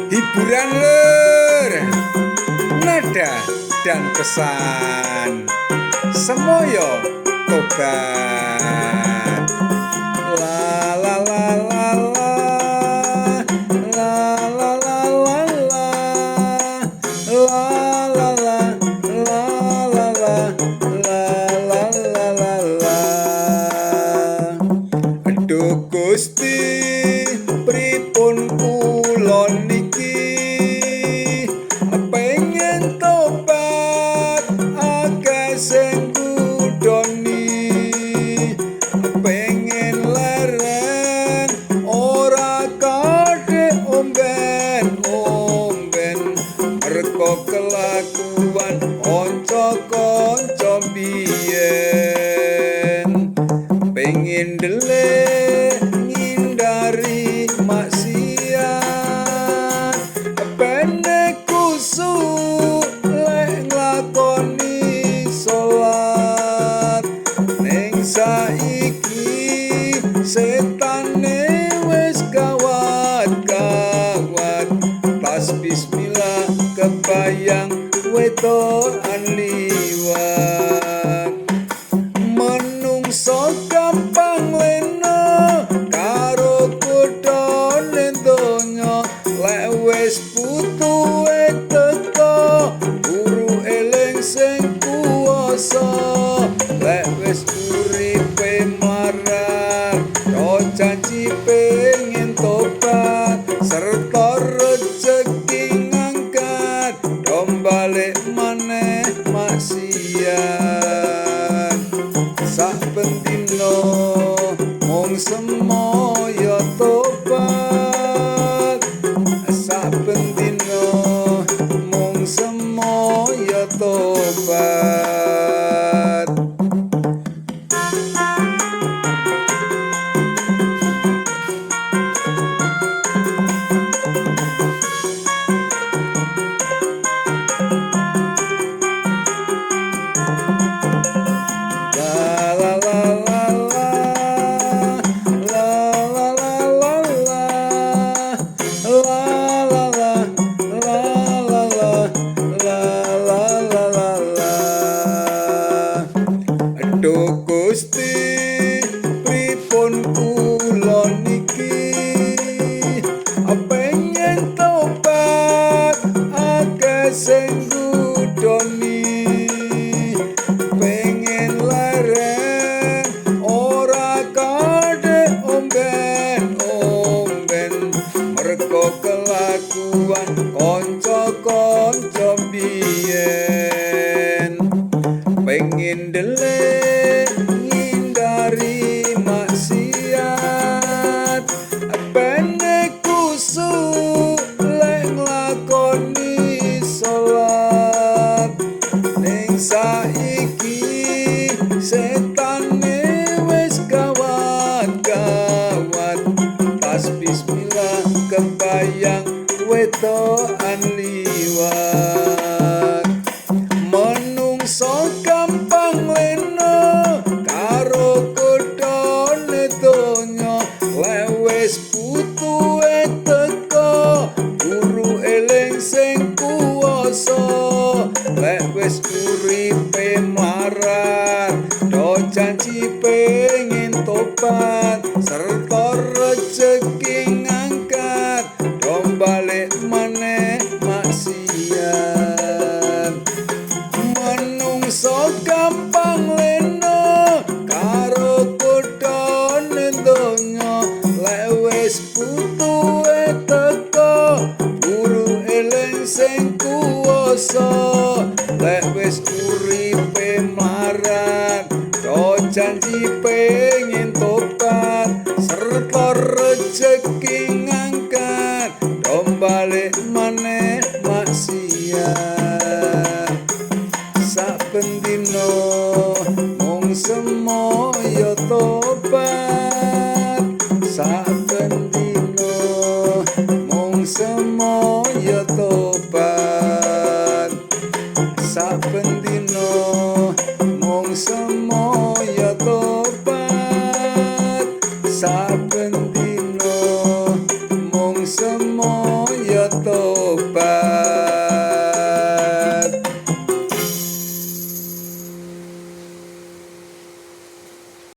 Hiburan lur, nada dan pesan semoyo tobat. La la la la la, la la la la la, la la la, la la la, la la la la la. Aduh Gusti, pripun kula niki pengen tobat akeh sing kudoni, pengen leren ora kadhe omben-omben merga kelakuan kanca-kanca biyen, pengen ndelik ngindari maksiat, pene kusuk lek nglakoni salat. Ning saiki setane wis gawat-gawat, pas bismillah kebayang wedokan liwat. Menungso gampang lena karo kodhone donya, lek wis putuhe teka guru eling sing kuwasa, lek wis uripe marar yo janji pengen tobat serta rejeki ngangkat dombalik maneh maksiat. Saben dina mung semoyo tobat, saben dina mung semoyo tobat. Aduh Gusti, pripun kula niki pengen tobat akeh sing ngudoni, pengen leren ora kadhe omben-omben merga kelakuan kanca-kanca biyen, pengen ndelik ngindari maksiat, pene kusuk lek nglakoni salat. Ning saiki setane wis gawat-gawat, pas bismillah kebayang wedokan liwat. Menungso gampang lena karo kodhone donya, lek wis putuhe teka guru eling sing kuwasa, lek wis uripe marar do janji pengen tobat serta rejeki ngangkat dombalik maneh maksiat. Menungso gampang lena karo kodhone donya, lek wis putuhe teka guru eling sing kuwasa, lek wis uripe marar do janji pengen tobat serta rejeki ngangkat dombalik maneh maksiat. Saben dina mung semoyo tobat, saben dina mung semoyo tobat, saben dina mung semoyo tobat. saben dino mung semoyo tobat